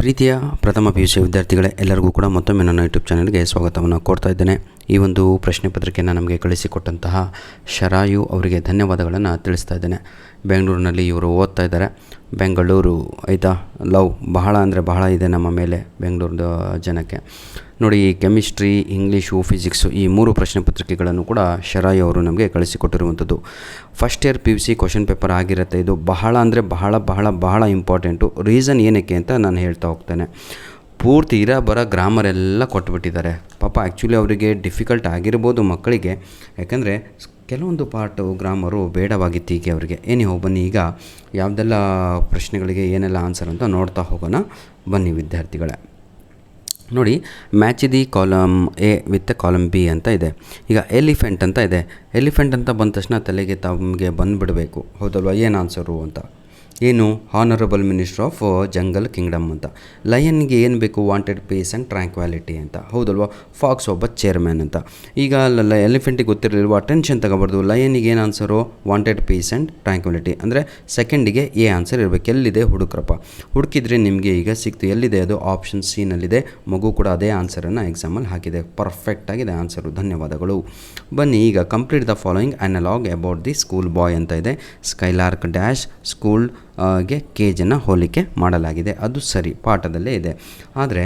ಪ್ರೀತಿಯ ಪ್ರಥಮ PUC ವಿದ್ಯಾರ್ಥಿಗಳೇ, ಎಲ್ಲರಿಗೂ ಕೂಡ ಮತ್ತೊಮ್ಮೆ ನನ್ನ ಯೂಟ್ಯೂಬ್ ಚಾನಲ್ಗೆ ಸ್ವಾಗತವನ್ನು ಕೋರ್ತಾ ಇದ್ದೇನೆ. ಈ ಒಂದು ಪ್ರಶ್ನೆ ಪತ್ರಿಕೆಯನ್ನು ನಮಗೆ ಕಳಿಸಿಕೊಟ್ಟಂತಹ ಶರಾಯು ಅವರಿಗೆ ಧನ್ಯವಾದಗಳನ್ನು ತಿಳಿಸ್ತಾ ಇದ್ದೇನೆ. ಬೆಂಗಳೂರಿನಲ್ಲಿ ಇವರು ಓದ್ತಾ ಇದ್ದಾರೆ. ಬೆಂಗಳೂರು ಆಯಿತಾ, ಲವ್ ಬಹಳ ಅಂದರೆ ಬಹಳ ಇದೆ ನಮ್ಮ ಮೇಲೆ ಬೆಂಗಳೂರು ಜನಕ್ಕೆ. ನೋಡಿ, ಕೆಮಿಸ್ಟ್ರಿ, ಇಂಗ್ಲೀಷು, ಫಿಸಿಕ್ಸು ಈ 3 ಪ್ರಶ್ನೆ ಪತ್ರಿಕೆಗಳನ್ನು ಕೂಡ ಶರಾಯು ಅವರು ನಮಗೆ ಕಳಿಸಿಕೊಟ್ಟಿರುವಂಥದ್ದು. First year PUC question paper ಆಗಿರುತ್ತೆ. ಇದು ಬಹಳ ಅಂದರೆ ಬಹಳ ಇಂಪಾರ್ಟೆಂಟು. ರೀಸನ್ ಏನಕ್ಕೆ ಅಂತ ನಾನು ಹೇಳ್ತಾ ಹೋಗ್ತೇನೆ. ಪೂರ್ತಿ ಬರೋ ಗ್ರಾಮರ್ ಎಲ್ಲ ಕೊಟ್ಬಿಟ್ಟಿದ್ದಾರೆ. ಪಾಪ ಆ್ಯಕ್ಚುಲಿ ಅವರಿಗೆ ಡಿಫಿಕಲ್ಟ್ ಆಗಿರ್ಬೋದು ಮಕ್ಕಳಿಗೆ, ಯಾಕಂದರೆ ಕೆಲವೊಂದು ಪಾರ್ಟು ಗ್ರಾಮರು ಬೇಡವಾಗಿತ್ತು ಈಗ ಅವರಿಗೆ. ಬನ್ನಿ, ಈಗ ಯಾವುದೆಲ್ಲ ಪ್ರಶ್ನೆಗಳಿಗೆ ಏನೆಲ್ಲ ಆನ್ಸರ್ ಅಂತ ನೋಡ್ತಾ ಹೋಗೋಣ ಬನ್ನಿ ವಿದ್ಯಾರ್ಥಿಗಳೇ. ನೋಡಿ, match the column A with column B ಅಂತ ಇದೆ. ಈಗ ಎಲಿಫೆಂಟ್ ಅಂತ ಇದೆ. ಎಲಿಫೆಂಟ್ ಅಂತ ಬಂದ ತಕ್ಷಣ ತಲೆಗೆ ತಮಗೆ ಬಂದುಬಿಡಬೇಕು, ಹೌದಲ್ವ? ಏನು ಆನ್ಸರು ಅಂತ. ಏನು? Honourable minister of jungle Kingdom ಅಂತ. ಲಯನ್ಗೆ ಏನು ಬೇಕು? ವಾಂಟೆಡ್ ಪೀಸ್ ಆ್ಯಂಡ್ ಟ್ರ್ಯಾಂಕ್ವಾಲಿಟಿ ಅಂತ, ಹೌದಲ್ವ? ಫಾಕ್ಸ್ ಒಬ್ಬ ಚೇರ್ಮ್ಯಾನ್ ಅಂತ. ಈಗ ಎಲಿಫೆಂಟಿಗೆ ಗೊತ್ತಿರಲಿಲ್ವ? ಟೆನ್ಷನ್ ತಗೋಬಾರ್ದು. ಲಯನ್ನಿಗೆ ಏನು ಆನ್ಸರು? ವಾಂಟೆಡ್ ಪೀಸ್ ಆ್ಯಂಡ್ ಟ್ರ್ಯಾಂಕ್ವಾಲಿಟಿ ಅಂದರೆ ಸೆಕೆಂಡಿಗೆ ಎ ಆನ್ಸರ್ ಇರಬೇಕು. ಎಲ್ಲಿದೆ ಹುಡುಕ್ರಪ್ಪ. ಹುಡುಕಿದ್ರೆ ನಿಮಗೆ ಈಗ ಸಿಕ್ತು. ಎಲ್ಲಿದೆ ಅದು? ಆಪ್ಷನ್ ಸಿನಲ್ಲಿದೆ. ಮಗು ಕೂಡ ಅದೇ ಆನ್ಸರನ್ನು ಎಕ್ಸಾಮಲ್ಲಿ ಹಾಕಿದೆ. ಪರ್ಫೆಕ್ಟಾಗಿದೆ ಆನ್ಸರು. ಧನ್ಯವಾದಗಳು. ಬನ್ನಿ, ಈಗ complete the following analogue about the school boy ಅಂತ ಇದೆ. ಸ್ಕೈಲಾರ್ಕ್ ಡ್ಯಾಶ್ ಸ್ಕೂಲ್ ಗೆ ಕೇಜನ್ನು ಹೋಲಿಕೆ ಮಾಡಲಾಗಿದೆ. ಅದು ಸರಿ, ಪಾಠದಲ್ಲೇ ಇದೆ. ಆದರೆ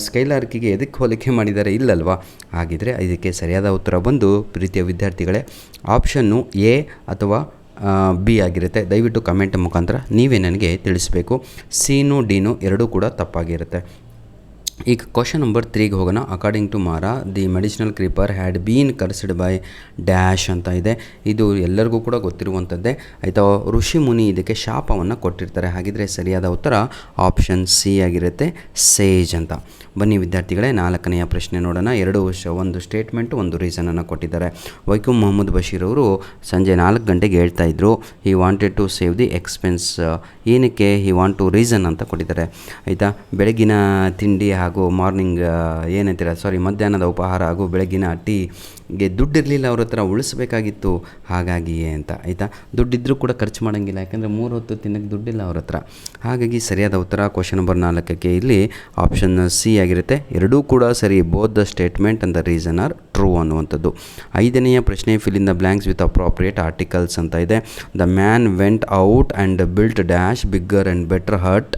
ಸ್ಕೈಲಾರ್ಕಿಗೆ ಎದಕ್ಕೆ ಹೋಲಿಕೆ ಮಾಡಿದ್ದಾರೆ? ಇಲ್ಲಲ್ವಾ? ಹಾಗಿದ್ರೆ ಇದಕ್ಕೆ ಸರಿಯಾದ ಉತ್ತರ ಬಂದು ಪ್ರೀತಿಯ ವಿದ್ಯಾರ್ಥಿಗಳೇ ಆಪ್ಷನ್ನು ಎ ಅಥವಾ ಬಿ ಆಗಿರುತ್ತೆ. ದಯವಿಟ್ಟು ಕಮೆಂಟ್ ಮುಖಾಂತರ ನೀವೇ ನನಗೆ ತಿಳಿಸಬೇಕು. ಸಿನು ಡಿನು ಎರಡೂ ಕೂಡ ತಪ್ಪಾಗಿರುತ್ತೆ. ಈಗ ಕ್ವಶನ್ ನಂಬರ್ 3ಗೆ ಹೋಗೋಣ. ಅಕಾರ್ಡಿಂಗ್ ಟು ಮಾರಾ the medicinal creeper had been cursed by dash ಅಂತ ಇದೆ. ಇದು ಎಲ್ಲರಿಗೂ ಕೂಡ ಗೊತ್ತಿರುವಂಥದ್ದೇ ಆಯಿತಾ. ಋಷಿ ಮುನಿ ಇದಕ್ಕೆ ಶಾಪವನ್ನು ಕೊಟ್ಟಿರ್ತಾರೆ. ಹಾಗಿದ್ರೆ ಸರಿಯಾದ ಉತ್ತರ ಆಪ್ಷನ್ ಸಿ ಆಗಿರುತ್ತೆ, ಸೇಜ್ ಅಂತ. ಬನ್ನಿ ವಿದ್ಯಾರ್ಥಿಗಳೇ, 4ನೆಯ ಪ್ರಶ್ನೆ ನೋಡೋಣ. ಒಂದು ಸ್ಟೇಟ್ಮೆಂಟು, ಒಂದು ರೀಸನನ್ನು ಕೊಟ್ಟಿದ್ದಾರೆ. ವೈಕಂ ಮೊಹಮ್ಮದ್ ಬಶೀರ್ ಅವರು ಸಂಜೆ 4 ಗಂಟೆಗೆ ಹೇಳ್ತಾ ಇದ್ರು, he wanted to save the expense. ಏನಕ್ಕೆ? ಹಿ ವಾಂಟ್ ಟು ರೀಸನ್ ಅಂತ ಕೊಟ್ಟಿದ್ದಾರೆ ಆಯಿತಾ. ಬೆಳಗಿನ ತಿಂಡಿ ಹಾಗೂ ಮಾರ್ನಿಂಗ್ ಮಧ್ಯಾಹ್ನದ ಉಪಹಾರ ಹಾಗೂ ಬೆಳಗಿನ ಟೀಗೆ ದುಡ್ಡಿರಲಿಲ್ಲ ಅವ್ರ ಹತ್ರ, ಉಳಿಸ್ಬೇಕಾಗಿತ್ತು, ಹಾಗಾಗಿಯೇ ಅಂತ ಆಯಿತಾ. ದುಡ್ಡಿದ್ರೂ ಕೂಡ ಖರ್ಚು ಮಾಡೋಂಗಿಲ್ಲ, ಯಾಕಂದರೆ 3 ಹೊತ್ತು ತಿನ್ನೋಕ್ಕೆ ದುಡ್ಡಿಲ್ಲ ಅವ್ರ ಹತ್ರ. ಹಾಗಾಗಿ ಸರಿಯಾದ ಉತ್ತರ ಕ್ವಶನ್ ನಂಬರ್ 4ಕ್ಕೆ ಇಲ್ಲಿ ಆಪ್ಷನ್ ಸಿ ಆಗಿರುತ್ತೆ. ಎರಡೂ ಕೂಡ ಸರಿ. Both the statement and the reason are true ಅನ್ನುವಂಥದ್ದು. 5ನೆಯ ಪ್ರಶ್ನೆ, fill in the blanks with appropriate articles ಅಂತ ಇದೆ. The man went out and built dash bigger and better hut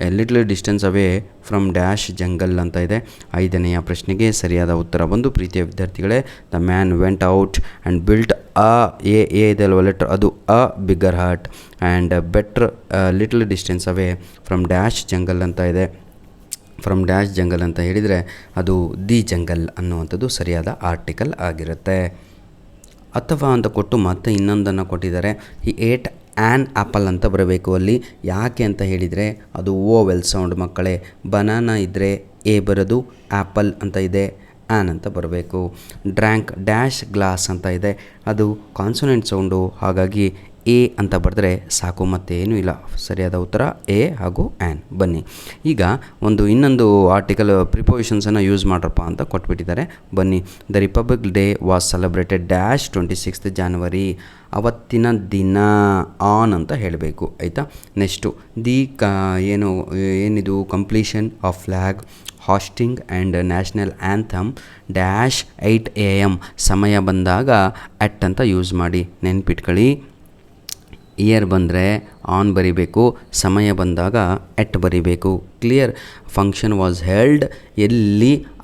a little distance away from dash jungle ಅಂತ ಇದೆ. 5ನೆಯ ಪ್ರಶ್ನೆಗೆ ಸರಿಯಾದ ಉತ್ತರ ಬಂದು ಪ್ರೀತಿಯ ವಿದ್ಯಾರ್ಥಿಗಳೇ, the man went out and built a ಇದಲ್ವ ಲೆಟರ್, ಅದು bigger hut and better little distance away from dash jungle ಅಂತ ಇದೆ. ಫ್ರಮ್ ಡ್ಯಾಶ್ ಜಂಗಲ್ ಅಂತ ಹೇಳಿದರೆ ಅದು ದಿ ಜಂಗಲ್ ಅನ್ನುವಂಥದ್ದು ಸರಿಯಾದ ಆರ್ಟಿಕಲ್ ಆಗಿರುತ್ತೆ. ಅಥವಾ ಅಂತ ಕೊಟ್ಟು ಮತ್ತೆ ಇನ್ನೊಂದನ್ನು ಕೊಟ್ಟಿದ್ದಾರೆ. ಈ ಏಟ್ ಆ್ಯನ್ ಆ್ಯಪಲ್ ಅಂತ ಬರಬೇಕು ಅಲ್ಲಿ. ಯಾಕೆ ಅಂತ ಹೇಳಿದರೆ ಅದು ಓವೆಲ್ ಸೌಂಡ್ ಮಕ್ಕಳೇ. ಬನಾನಾ ಇದ್ದರೆ ಎ ಬರೋದು, ಆ್ಯಪಲ್ ಅಂತ ಇದೆ ಆ್ಯನ್ ಅಂತ ಬರಬೇಕು. ಡ್ರ್ಯಾಂಕ್ ಡ್ಯಾಶ್ ಗ್ಲಾಸ್ ಅಂತ ಇದೆ, ಅದು ಕಾನ್ಸೊನೆಂಟ್ ಸೌಂಡು, ಹಾಗಾಗಿ ಎ ಅಂತ ಬರೆದ್ರೆ ಸಾಕು, ಮತ್ತೇನೂ ಇಲ್ಲ. ಸರಿಯಾದ ಉತ್ತರ ಎ ಹಾಗೂ ಆ್ಯನ್. ಬನ್ನಿ, ಈಗ ಇನ್ನೊಂದು ಆರ್ಟಿಕಲ್ ಪ್ರಿಪೋಸಿಷನ್ಸನ್ನು ಯೂಸ್ ಮಾಡ್ರಪ್ಪ ಅಂತ ಕೊಟ್ಬಿಟ್ಟಿದ್ದಾರೆ. ಬನ್ನಿ, the republic day was celebrated dash 26th January. ಅವತ್ತಿನ ದಿನ ಆನ್ ಅಂತ ಹೇಳಬೇಕು ಆಯಿತಾ. ನೆಕ್ಸ್ಟು ಏನಿದು completion of flag hoisting and national anthem dash 8 AM. ಸಮಯ ಬಂದಾಗ ಅಟ್ ಅಂತ ಯೂಸ್ ಮಾಡಿ, ನೆನ್ಪಿಟ್ಕೊಳ್ಳಿ. ಇಯರ್ ಬಂದರೆ ಆನ್ ಬರಿಬೇಕು, ಸಮಯ ಬಂದಾಗ ಎಟ್ ಬರಿಬೇಕು. ಕ್ಲಿಯರ್? ಫಂಕ್ಷನ್ ವಾಸ್ ಹೆಲ್ಡ್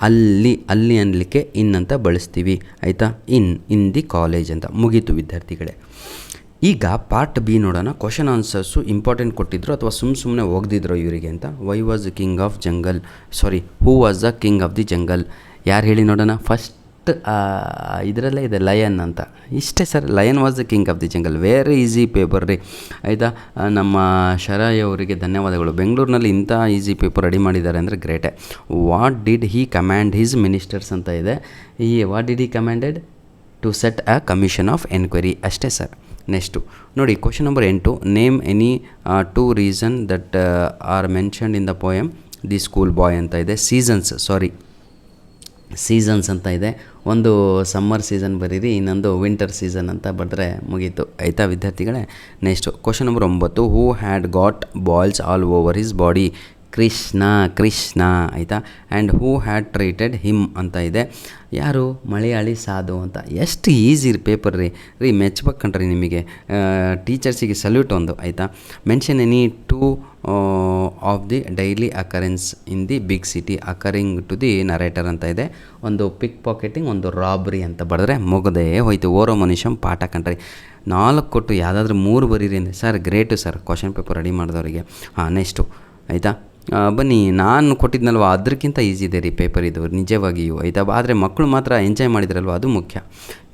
ಅಲ್ಲಿ ಅನ್ನಲಿಕ್ಕೆ ಇನ್ ಅಂತ ಬಳಸ್ತೀವಿ ಆಯಿತಾ. ಇನ್ ದಿ ಕಾಲೇಜ್ ಅಂತ. ಮುಗೀತು ವಿದ್ಯಾರ್ಥಿಗಳೇ. ಈಗ ಪಾರ್ಟ್ ಬಿ ನೋಡೋಣ. ಕ್ವಶನ್ ಆನ್ಸರ್ಸು ಇಂಪಾರ್ಟೆಂಟ್ ಕೊಟ್ಟಿದ್ರು ಅಥವಾ ಸುಮ್ಮನೆ ಹೋಗ್ದಿದ್ರು ಇವರಿಗೆ ಅಂತ. Who was the king of the jungle? ಯಾರು ಹೇಳಿ ನೋಡೋಣ. ಫಸ್ಟ್ ಇದರಲ್ಲೇ ಇದೆ ಲಯನ್ ಅಂತ. ಇಷ್ಟೇ sir. Lion was the king of the jungle. Very easy paper ರೀ ಆಯಿತಾ. ನಮ್ಮ ಶರಾಯ್ ಅವರಿಗೆ ಧನ್ಯವಾದಗಳು. ಬೆಂಗಳೂರಿನಲ್ಲಿ ಇಂಥ ಈಸಿ ಪೇಪರ್ ರೆಡಿ ಮಾಡಿದ್ದಾರೆ ಅಂದರೆ ಗ್ರೇಟೆ. What did he command his ministers ಅಂತ ಇದೆ. What did he commanded? To set a commission of enquiry. ಅಷ್ಟೇ ಸರ್. ನೆಕ್ಸ್ಟು ನೋಡಿ, question number 8, name any 2 reason that are mentioned in the poem the school boy ಅಂತ ಇದೆ. Seasons ಅಂತ ಇದೆ. ಒಂದು summer season ಬರೀರಿ, ಇನ್ನೊಂದು ವಿಂಟರ್ ಸೀಸನ್ ಅಂತ ಬರೆದ್ರೆ ಮುಗೀತು ಆಯಿತಾ ವಿದ್ಯಾರ್ಥಿಗಳೇ. Next question number 9, who had got balls all over his body Krishna Krishna ಆಯಿತಾ. And who had treated him ಅಂತ ಇದೆ. ಯಾರು? ಮಲಯಾಳಿ ಸಾಧು ಅಂತ. ಎಷ್ಟು ಈಸಿ ಪೇಪರ್ ರೀ ಮೆಚ್ಬೇಕು ಕಣ್ರಿ ನಿಮಗೆ. ಟೀಚರ್ಸಿಗೆ ಸಲ್ಯೂಟ್ ಒಂದು ಆಯಿತಾ. Mention any two of the daily occurrences in the big city occurring to the narrator ಅಂತ ಇದೆ. ಒಂದು ಪಿಕ್ ಪಾಕೆಟಿಂಗ್, ಒಂದು ರಾಬ್ರಿ ಅಂತ ಬರೆದ್ರೆ ಮುಗದೇ ಹೋಯ್ತು. ಓರೋ ಮನುಷ್ಯಂ ಪಾಠ ಕಣ್ರಿ. 4 ಕೊಟ್ಟು ಯಾವುದಾದ್ರೂ 3 ಬರೀರಿ ಅಂದರೆ sir great sir question paper ready ಮಾಡಿದವರಿಗೆ. ನೆಕ್ಸ್ಟು ಆಯಿತಾ. ಬನ್ನಿ, ನಾನು ಕೊಟ್ಟಿದ್ನಲ್ವ ಅದಕ್ಕಿಂತ ಈಸಿ ಇದೆ ರೀ ಪೇಪರ್ ಇದು ನಿಜವಾಗಿಯೂ ಆಯಿತಾ. ಆದರೆ ಮಕ್ಕಳು ಮಾತ್ರ ಎಂಜಾಯ್ ಮಾಡಿದ್ರಲ್ವ ಅದು ಮುಖ್ಯ.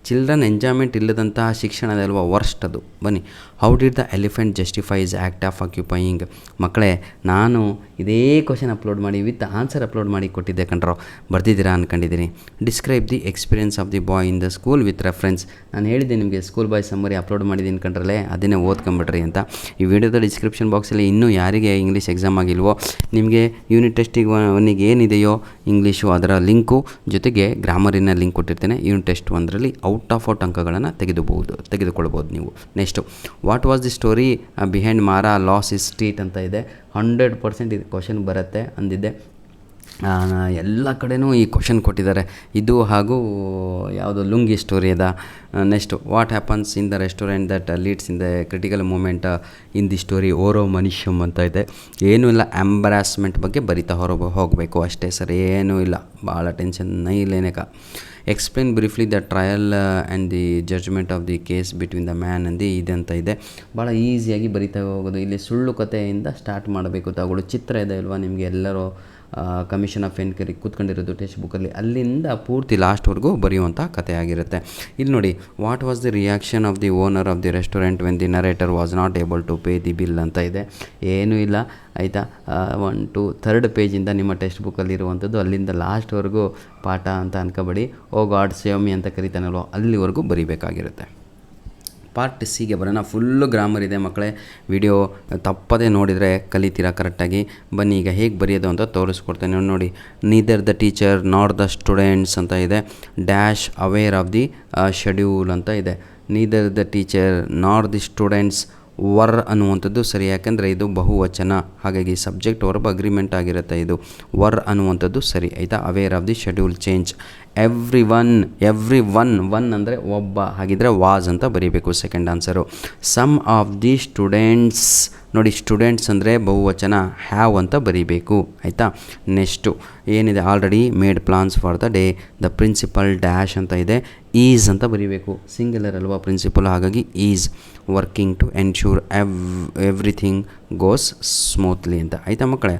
ಚಿಲ್ಡ್ರನ್ ಎಂಜಾಯ್ಮೆಂಟ್ ಇಲ್ಲದಂತಹ ಶಿಕ್ಷಣದಲ್ವ ವರ್ಸ್ಟ್ ಅದು. ಬನ್ನಿ, how did the elephant justify his act of occupying. ಮಕ್ಕಳೇ, ನಾನು ಇದೇ ಕ್ವಶನ್ ಅಪ್ಲೋಡ್ ಮಾಡಿ ವಿತ್ ಆನ್ಸರ್ ಅಪ್ಲೋಡ್ ಮಾಡಿ ಕೊಟ್ಟಿದ್ದೆ ಕಣ್ರೋ. ಬರ್ದಿದ್ದೀರಾ ಅಂದ್ಕೊಂಡಿದ್ದೀನಿ. Describe the experience of the boy in the school with reference. ನಾನು ಹೇಳಿದ್ದೆ ನಿಮಗೆ ಸ್ಕೂಲ್ ಬಾಯ್ ಸಮ್ಮರಿ ಅಪ್ಲೋಡ್ ಮಾಡಿದ್ದೀನಿ ಕಣ್ರಲ್ಲೇ, ಅದನ್ನೇ ಓದ್ಕೊಂಬಿಡ್ರಿ ಅಂತ. ಈ ವಿಡಿಯೋದ ಡಿಸ್ಕ್ರಿಪ್ಷನ್ ಬಾಕ್ಸಲ್ಲಿ ಇನ್ನೂ ಯಾರಿಗೆ ಇಂಗ್ಲೀಷ್ ಎಕ್ಸಾಮ್ ಆಗಿಲ್ವೋ ನಿಮಗೆ ಯೂನಿಟ್ ಟೆಸ್ಟಿಗೆ ಅವನಿಗೆ ಏನಿದೆಯೋ ಇಂಗ್ಲೀಷು ಅದರ ಲಿಂಕು ಜೊತೆಗೆ ಗ್ರಾಮರಿನ ಲಿಂಕ್ ಕೊಟ್ಟಿರ್ತೇನೆ. ಯೂನಿಟ್ ಟೆಸ್ಟ್ 1ರಲ್ಲಿ ಔಟ್ ಆಫ್ ಅಂಕಗಳನ್ನು ತೆಗೆದುಕೊಳ್ಬೋದು ನೀವು. Next, what was the story behind ಮಾರಾ ಲಾಸ್ ಇಸ್ ಸ್ಟ್ರೀಟ್ ಅಂತ ಇದೆ. 100% ಇದು ಕ್ವಶನ್ ಬರುತ್ತೆ ಅಂದಿದ್ದೆ. ಎಲ್ಲ ಕಡೆನೂ ಈ ಕ್ವಶನ್ ಕೊಟ್ಟಿದ್ದಾರೆ. ಇದು ಹಾಗೂ ಯಾವುದು ಲುಂಗಿ ಸ್ಟೋರಿ ಅದ. Next, what happens in the restaurant that leads in the critical moment in the story Oru Manushyan ಅಂತ ಇದೆ. ಏನೂ ಇಲ್ಲ, ಎಂಬರಾಸ್ಮೆಂಟ್ ಬಗ್ಗೆ ಬರಿತಾ ಹೋಗಬೇಕು ಅಷ್ಟೇ ಸರ್, ಏನೂ ಇಲ್ಲ, ಭಾಳ ಟೆನ್ಷನ್ ಇಲ್ಲೇನೇಕ. Explain briefly the trial and the judgement of the case between the man and the ಇದಂತ ಇದೆ. ಭಾಳ ಈಸಿಯಾಗಿ ಬರಿತಾ ಹೋಗೋದು. ಇಲ್ಲಿ ಸುಳ್ಳು ಕಥೆಯಿಂದ ಸ್ಟಾರ್ಟ್ ಮಾಡಬೇಕು. ತಗೊಳ್ಳು ಚಿತ್ರ ಇದೆ ಅಲ್ವಾ ನಿಮಗೆ, ಎಲ್ಲರೂ ಕಮಿಷನ್ ಆಫ್ ಎನ್ಕ್ವೈರಿ ಕೂತ್ಕೊಂಡಿರೋದು ಟೆಕ್ಸ್ಟ್ ಬುಕ್ಕಲ್ಲಿ, ಅಲ್ಲಿಂದ ಪೂರ್ತಿ ಲಾಸ್ಟ್ವರೆಗೂ ಬರೆಯುವಂಥ ಕಥೆ ಆಗಿರುತ್ತೆ. ಇಲ್ಲಿ ನೋಡಿ, what was the reaction of the owner of the restaurant when the narrator was not able to pay the bill ಅಂತ ಇದೆ. ಏನೂ ಇಲ್ಲ ಆಯಿತಾ. 1 to 3rd ಪೇಜಿಂದ ನಿಮ್ಮ ಟೆಕ್ಸ್ಟ್ ಬುಕ್ಕಲ್ಲಿರುವಂಥದ್ದು, ಅಲ್ಲಿಂದ ಲಾಸ್ಟ್ವರೆಗೂ ಪಾಠ ಅಂತ ಅನ್ಕೋಬೇಡಿ. ಓ ಗಾಡ್ ಸೇವ್ ಮಿ ಅಂತ ಕರಿತಾನಲ್ವ ಅಲ್ಲಿವರೆಗೂ ಬರಿಬೇಕಾಗಿರುತ್ತೆ. ಪಾರ್ಟ್ ಸಿಗೆ ಬರೋಣ. ಫುಲ್ಲು ಗ್ರಾಮರ್ ಇದೆ ಮಕ್ಕಳೇ. ವಿಡಿಯೋ ತಪ್ಪದೇ ನೋಡಿದರೆ ಕಲಿತೀರಾ ಕರೆಕ್ಟಾಗಿ. ಬನ್ನಿ, ಈಗ ಹೇಗೆ ಬರೆಯೋದು ಅಂತ ತೋರಿಸ್ಕೊಡ್ತೇನೆ ನೋಡಿ. Neither the teacher not the students ಅಂತ ಇದೆ. Dash aware of the schedule ಅಂತ ಇದೆ. Neither the teacher not the students var ಅನ್ನುವಂಥದ್ದು ಸರಿ, ಯಾಕೆಂದರೆ ಇದು ಬಹುವಚನ, ಹಾಗಾಗಿ ಸಬ್ಜೆಕ್ಟ್ ವರ್ಬ್ ಅಗ್ರಿಮೆಂಟ್ ಆಗಿರುತ್ತೆ. ಇದು ವರ್ ಅನ್ನುವಂಥದ್ದು ಸರಿ ಆಯಿತಾ. Aware of the schedule change. Every one ಅಂದರೆ ಒಬ್ಬ, ಹಾಗಿದ್ರೆ ವಾಸ್ ಅಂತ ಬರೀಬೇಕು second answer. Some of the students ನೋಡಿ, ಸ್ಟೂಡೆಂಟ್ಸ್ ಅಂದರೆ ಬಹುವಚನ, ಹ್ಯಾವ್ ಅಂತ ಬರೀಬೇಕು ಆಯಿತಾ. ನೆಕ್ಸ್ಟು ಏನಿದೆ, already made plans for the day. The principal dash ಅಂತ ಇದೆ. ಈಸ್ ಅಂತ ಬರೀಬೇಕು, ಸಿಂಗುಲರ್ ಅಲ್ವಾ ಪ್ರಿನ್ಸಿಪಲ್, ಹಾಗಾಗಿ is working to ensure everything goes smoothly ಅಂತ ಆಯಿತಾ ಮಕ್ಕಳೇ.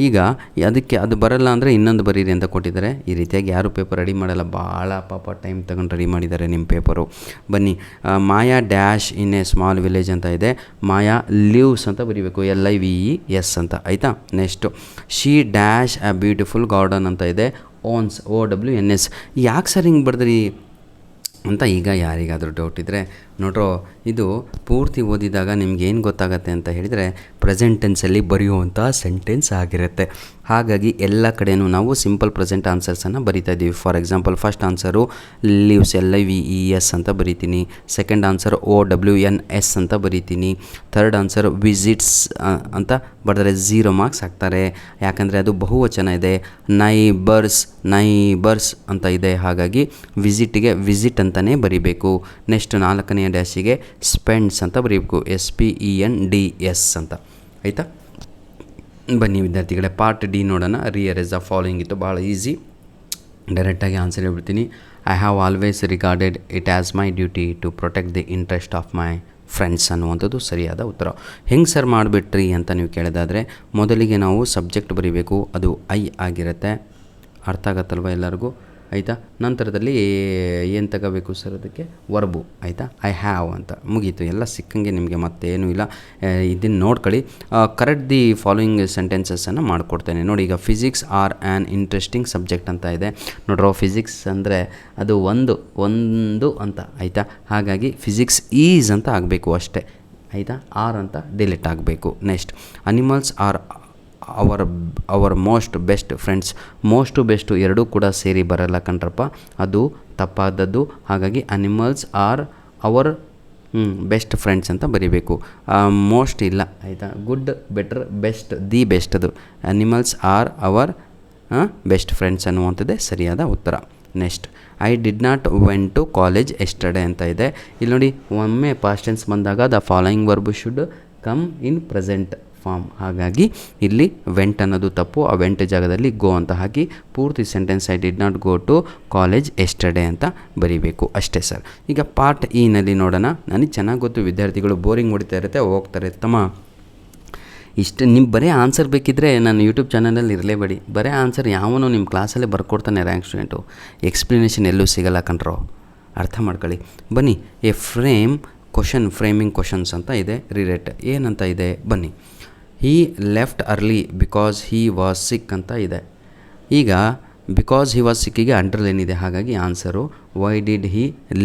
ಈಗ ಅದಕ್ಕೆ ಅದು ಬರಲ್ಲ ಅಂದರೆ ಇನ್ನೊಂದು ಬರೀರಿ ಅಂತ ಕೊಟ್ಟಿದ್ದಾರೆ. ಈ ರೀತಿಯಾಗಿ ಯಾರು ಪೇಪರ್ ರೆಡಿ ಮಾಡಲ್ಲ, ಭಾಳ ಪಾಪ ಟೈಮ್ ತಗೊಂಡು ರೆಡಿ ಮಾಡಿದ್ದಾರೆ ನಿಮ್ಮ ಪೇಪರು. ಬನ್ನಿ, Maya dash in a small village ಅಂತ ಇದೆ. ಮಾಯಾ ಲಿವ್ಸ್ ಅಂತ ಬರೀಬೇಕು, LIVES ಅಂತ ಆಯಿತಾ. Next, she dash a beautiful garden ಅಂತ ಇದೆ. Owns OWNS. ಯಾಕೆ ಸರ್ ಹಿಂಗೆ ಬರೆದ್ರಿ ಅಂತ ಈಗ ಯಾರಿಗಾದರೂ ಡೌಟ್ ಇದ್ದರೆ ನೋಡ್ರೋ, ಇದು ಪೂರ್ತಿ ಓದಿದಾಗ ನಿಮ್ಗೆ ಏನು ಗೊತ್ತಾಗತ್ತೆ ಅಂತ ಹೇಳಿದರೆ ಪ್ರೆಸೆಂಟ್ ಟೆನ್ಸಲ್ಲಿ ಬರೆಯುವಂಥ ಸೆಂಟೆನ್ಸ್ ಆಗಿರುತ್ತೆ. ಹಾಗಾಗಿ ಎಲ್ಲ ಕಡೆಯೂ ನಾವು ಸಿಂಪಲ್ ಪ್ರೆಸೆಂಟ್ ಆನ್ಸರ್ಸನ್ನು ಬರಿತಾ ಇದ್ದೀವಿ. For example, first answer leaves LIVES ಅಂತ ಬರಿತೀನಿ. ಸೆಕೆಂಡ್ ಆನ್ಸರ್ OWNS ಅಂತ ಬರಿತೀನಿ. ಥರ್ಡ್ ಆನ್ಸರ್ ವಿಸಿಟ್ಸ್ ಅಂತ ಬರೆದರೆ 0 ಮಾರ್ಕ್ಸ್ ಹಾಕ್ತಾರೆ, ಯಾಕಂದರೆ ಅದು ಬಹುವಚನ ಇದೆ. ನೈಬರ್ಸ್ ಅಂತ ಇದೆ, ಹಾಗಾಗಿ ವಿಸಿಟಿಗೆ ವಿಸಿಟ್ ಅಂತಲೇ ಬರಿಬೇಕು. ನೆಕ್ಸ್ಟ್ 4ನೇ ಡ್ಯಾಶಿಗೆ ಸ್ಪೆಂಡ್ಸ್ ಅಂತ ಬರೀಬೇಕು, SPENDS ಅಂತ ಆಯಿತಾ. ಬನ್ನಿ ವಿದ್ಯಾರ್ಥಿಗಳೇ, ಪಾರ್ಟ್ ಡಿ ನೋಡೋಣ. ರಿಯರೈಸ್ ದ ಫಾಲೋಯಿಂಗ್ ಇತ್ತು, ಭಾಳ ಈಸಿ. ಡೈರೆಕ್ಟಾಗಿ ಆನ್ಸರ್ ಹೇಳ್ಬಿಡ್ತೀನಿ. I have always regarded it as my duty to protect the interest of my friends ಅನ್ನುವಂಥದ್ದು ಸರಿಯಾದ ಉತ್ತರ. ಹೆಂಗೆ ಸರ್ ಮಾಡಿಬಿಟ್ರಿ ಅಂತ ನೀವು ಕೇಳಿದಾದರೆ, ಮೊದಲಿಗೆ ನಾವು ಸಬ್ಜೆಕ್ಟ್ ಬರೀಬೇಕು, ಅದು ಐ ಆಗಿರುತ್ತೆ. ಅರ್ಥ ಆಗತ್ತಲ್ವ ಎಲ್ಲರಿಗೂ ಆಯಿತಾ. ನಂತರದಲ್ಲಿ ಏನು ತಗೋಬೇಕು ಸರ್, ಅದಕ್ಕೆ ವರ್ಬು ಆಯಿತಾ. ಐ ಹ್ಯಾವ್ ಅಂತ ಮುಗೀತು, ಎಲ್ಲ ಸಿಕ್ಕಂಗೆ ನಿಮಗೆ ಮತ್ತೇನೂ ಇಲ್ಲ. ಇದನ್ನು ನೋಡ್ಕೊಳ್ಳಿ. ಕರೆಕ್ಟ್ ದಿ ಫಾಲೋಯಿಂಗ್ ಸೆಂಟೆನ್ಸಸ್ಸನ್ನು ಮಾಡಿಕೊಡ್ತೇನೆ ನೋಡಿ. ಈಗ physics are an interesting subject ಅಂತ ಇದೆ ನೋಡ್ರೋ. ಫಿಸಿಕ್ಸ್ ಅಂದರೆ ಅದು ಒಂದು ಅಂತ ಆಯಿತಾ. ಹಾಗಾಗಿ ಫಿಸಿಕ್ಸ್ ಈಸ್ ಅಂತ ಆಗಬೇಕು ಅಷ್ಟೇ ಆಯಿತಾ. ಆರ್ ಅಂತ ಡಿಲೀಟ್ ಆಗಬೇಕು. Next, animals are our most best friends. Most best ಎರಡೂ ಕೂಡ ಸೇರಿ ಬರಲ್ಲ ಕಣ್ರಪ್ಪ, ಅದು ತಪ್ಪಾದದ್ದು. ಹಾಗಾಗಿ animals are our best friends ಅಂತ ಬರೀಬೇಕು. ಮೋಸ್ಟ್ ಇಲ್ಲ ಆಯಿತಾ. Good, better, best, the best ಅದು animals are our best friends ಅನ್ನುವಂಥದ್ದೇ ಸರಿಯಾದ ಉತ್ತರ. Next, I did not went to college yesterday ಅಂತ ಇದೆ. ಇಲ್ಲಿ ನೋಡಿ, ಒಮ್ಮೆ ಪಾಸ್ಟ್ ಟೆನ್ಸ್ ಬಂದಾಗ the following verb should come in present form. ಹಾಗಾಗಿ ಇಲ್ಲಿ ವೆಂಟ್ ಅನ್ನೋದು ತಪ್ಪು. ಆ ವೆಂಟ್ ಜಾಗದಲ್ಲಿ ಗೋ ಅಂತ ಹಾಕಿ ಪೂರ್ತಿ sentence I did not go to college yesterday ಅಂತ ಬರೀಬೇಕು ಅಷ್ಟೇ ಸರ್. ಈಗ ಪಾರ್ಟ್ ಇನಲ್ಲಿ ನೋಡೋಣ. ನನಗೆ ಚೆನ್ನಾಗಿ ಗೊತ್ತು ವಿದ್ಯಾರ್ಥಿಗಳು ಬೋರಿಂಗ್ ಹೊಡಿತಾ ಇರುತ್ತೆ, ಹೋಗ್ತಾರೆ. ತಮ್ಮ ಇಷ್ಟು ನಿಮ್ಮ ಬರೀ ಆನ್ಸರ್ ಬೇಕಿದ್ದರೆ ನಾನು ಯೂಟ್ಯೂಬ್ ಚಾನಲಲ್ಲಿ ಇರಲೇಬೇಡಿ. ಬರೀ ಆನ್ಸರ್ ಯಾವನೋ ನಿಮ್ಮ ಕ್ಲಾಸಲ್ಲೇ ಬರ್ಕೊಡ್ತಾನೆ ರ್ಯಾಂಕ್ ಸ್ಟೂಡೆಂಟು. ಎಕ್ಸ್ಪ್ಲನೇಷನ್ ಎಲ್ಲೂ ಸಿಗಲ್ಲ ಕಣ್ರೋ, ಅರ್ಥ ಮಾಡ್ಕೊಳ್ಳಿ. ಬನ್ನಿ, a frame question, framing questions ಅಂತ ಇದೆ. ರಿಲೇಟ್ ಏನಂತ ಇದೆ ಬನ್ನಿ. He left early because he was sick ಅಂತ ಇದೆ. ಈಗ ಬಿಕಾಸ್ ಹಿ ವಾಸ್ ಸಿಕ್ಕಿಗೆ ಅಂಡರ್ಲೈನ್ ಇದೆ, ಹಾಗಾಗಿ answer why did he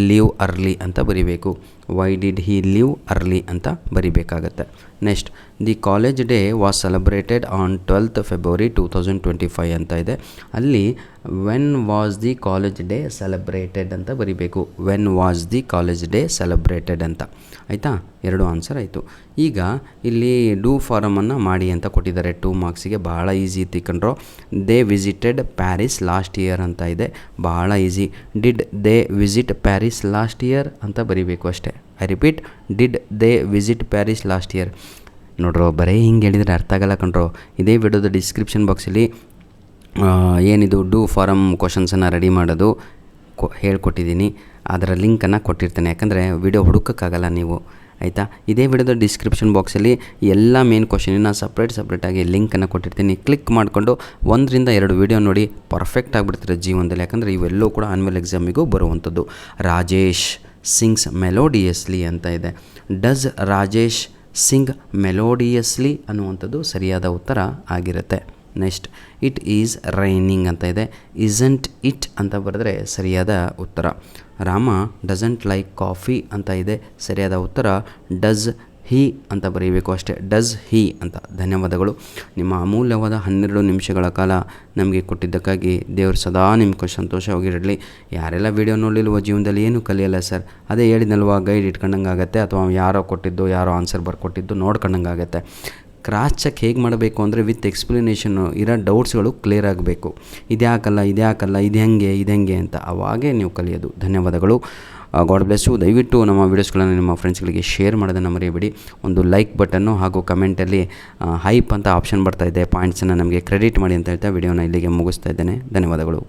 leave early ಅಂತ ಬರಿಬೇಕು. Why did he leave early ಅಂತ ಬರಿಬೇಕಾಗತ್ತೆ. Next, the college day was celebrated on 12th February 2025 ಅಂತ ಇದೆ. ಅಲ್ಲಿ when was the college day celebrated ಅಂತ ಬರಿಬೇಕು. When was the college day celebrated ಅಂತ. ಆಯಿತಾ, 2 ಆನ್ಸರ್ ಆಯಿತು. ಈಗ ಇಲ್ಲಿ ಡೂ ಫಾರಮನ್ನು ಮಾಡಿ ಅಂತ ಕೊಟ್ಟಿದ್ದಾರೆ 2 ಮಾರ್ಕ್ಸಿಗೆ. ಭಾಳ ಈಸಿ ಇತ್ತು ಕಂಡ್ರೋ. They visited Paris last year ಅಂತ ಇದೆ. ಭಾಳ easy. Did they visit Paris last year ಅಂತ ಬರಿಬೇಕು ಅಷ್ಟೇ. I repeat, did they visit Paris last year. ನೋಡ್ರೋ, ಬರೀ ಹಿಂಗೆ ಹೇಳಿದರೆ ಅರ್ಥ ಆಗಲ್ಲ ಕಣ್ರೋ. ಇದೇ ವಿಡಿಯೋದ ಡಿಸ್ಕ್ರಿಪ್ಷನ್ ಬಾಕ್ಸಲ್ಲಿ ಏನಿದು ಡೂ ಫಾರಮ್ ಕ್ವಶನ್ಸನ್ನು ರೆಡಿ ಮಾಡೋದು ಹೇಳ್ಕೊಟ್ಟಿದ್ದೀನಿ. ಅದರ ಲಿಂಕನ್ನು ಕೊಟ್ಟಿರ್ತೇನೆ, ಯಾಕಂದರೆ ವಿಡಿಯೋ ಹುಡುಕೋಕ್ಕಾಗಲ್ಲ ನೀವು. ಆಯಿತಾ, ಇದೇ ವಿಡಿಯೋದ ಡಿಸ್ಕ್ರಿಪ್ಷನ್ ಬಾಕ್ಸಲ್ಲಿ ಎಲ್ಲ ಮೇನ್ ಕ್ವಶನಿನ ಸಪ್ರೇಟಾಗಿ ಲಿಂಕನ್ನು ಕೊಟ್ಟಿರ್ತೀನಿ. ಕ್ಲಿಕ್ ಮಾಡಿಕೊಂಡು 1ರಿಂದ 2 ವಿಡಿಯೋ ನೋಡಿ ಪರ್ಫೆಕ್ಟ್ ಆಗಿಬಿಡ್ತಾರೆ ಜೀವನದಲ್ಲಿ. ಯಾಕಂದರೆ ಇವೆಲ್ಲವೂ ಕೂಡ ಆನ್ಯುವಲ್ ಎಕ್ಸಾಮಿಗೂ ಬರುವಂಥದ್ದು. ರಾಜೇಶ್ ಸಿಂಗ್ಸ್ ಮೆಲೋಡಿಯಸ್ಲಿ ಅಂತ ಇದೆ. ಡಸ್ ರಾಜೇಶ್ ಸಿಂಗ್ ಮೆಲೋಡಿಯಸ್ಲಿ ಅನ್ನುವಂಥದ್ದು ಸರಿಯಾದ ಉತ್ತರ ಆಗಿರುತ್ತೆ. ನೆಕ್ಸ್ಟ್, ಇಟ್ ಈಸ್ ರೈನಿಂಗ್ ಅಂತ ಇದೆ. ಇಸಂಟ್ ಇಟ್ ಅಂತ ಬರೆದ್ರೆ ಸರಿಯಾದ ಉತ್ತರ. ರಾಮ ಡಸಂಟ್ ಲೈಕ್ ಕಾಫಿ ಅಂತ ಇದೆ. ಸರಿಯಾದ ಉತ್ತರ ಡಸ್ ಹಿ ಅಂತ ಬರೀಬೇಕು ಅಷ್ಟೇ. ಡಸ್ ಹಿ ಅಂತ. ಧನ್ಯವಾದಗಳು. ನಿಮ್ಮ ಅಮೂಲ್ಯವಾದ 12 ನಿಮಿಷಗಳ ಕಾಲ ನಮಗೆ ಕೊಟ್ಟಿದ್ದಕ್ಕಾಗಿ ದೇವರು ಸದಾ ನಿಮ್ಗೆ ಸಂತೋಷವಾಗಿರಲಿ. ಯಾರೆಲ್ಲ ವೀಡಿಯೋ ನೋಡಲಿಲ್ವೋ ಜೀವನದಲ್ಲಿ ಏನೂ ಕಲಿಯಲ್ಲ ಸರ್. ಅದೇ ಹೇಳಿದ್ನಲ್ವ, ಗೈಡ್ ಇಟ್ಕೊಂಡಂಗೆ ಆಗುತ್ತೆ, ಅಥವಾ ಯಾರೋ ಕೊಟ್ಟಿದ್ದು, ಯಾರೋ ಆನ್ಸರ್ ಬರ್ಕೊಟ್ಟಿದ್ದು ನೋಡ್ಕೊಂಡಂಗೆ ಆಗುತ್ತೆ. ಕ್ರಾಸ್ ಚೆಕ್ ಹೇಗೆ ಮಾಡಬೇಕು ಅಂದರೆ ವಿತ್ ಎಕ್ಸ್ಪ್ಲನೇಷನ್ನು ಇರೋ ಡೌಟ್ಸ್ಗಳು ಕ್ಲಿಯರ್ ಆಗಬೇಕು. ಇದ್ಯಾಕಲ್ಲ, ಇದು ಹೆಂಗೆ ಅಂತ ಅವಾಗೇ ನೀವು ಕಲಿಯೋದು. ಧನ್ಯವಾದಗಳು. God bless you. ದಯವಿಟ್ಟು ನಮ್ಮ ವೀಡಿಯೋಸ್ಗಳನ್ನು ನಿಮ್ಮ ಫ್ರೆಂಡ್ಸ್ಗಳಿಗೆ ಶೇರ್ ಮಾಡೋದನ್ನು ಮರೆಯಬೇಡಿ. ಒಂದು ಲೈಕ್ ಬಟನ್ನು ಹಾಗೂ ಕಮೆಂಟಲ್ಲಿ ಹೈಪ್ ಅಂತ ಆಪ್ಷನ್ ಬರ್ತಾಯಿದೆ, ಪಾಯಿಂಟ್ಸನ್ನು ನಮಗೆ ಕ್ರೆಡಿಟ್ ಮಾಡಿ ಅಂತ ಹೇಳ್ತಾ ವಿಡಿಯೋನ ಇಲ್ಲಿಗೆ ಮುಗಿಸ್ತಾ ಇದ್ದೇನೆ. ಧನ್ಯವಾದಗಳು.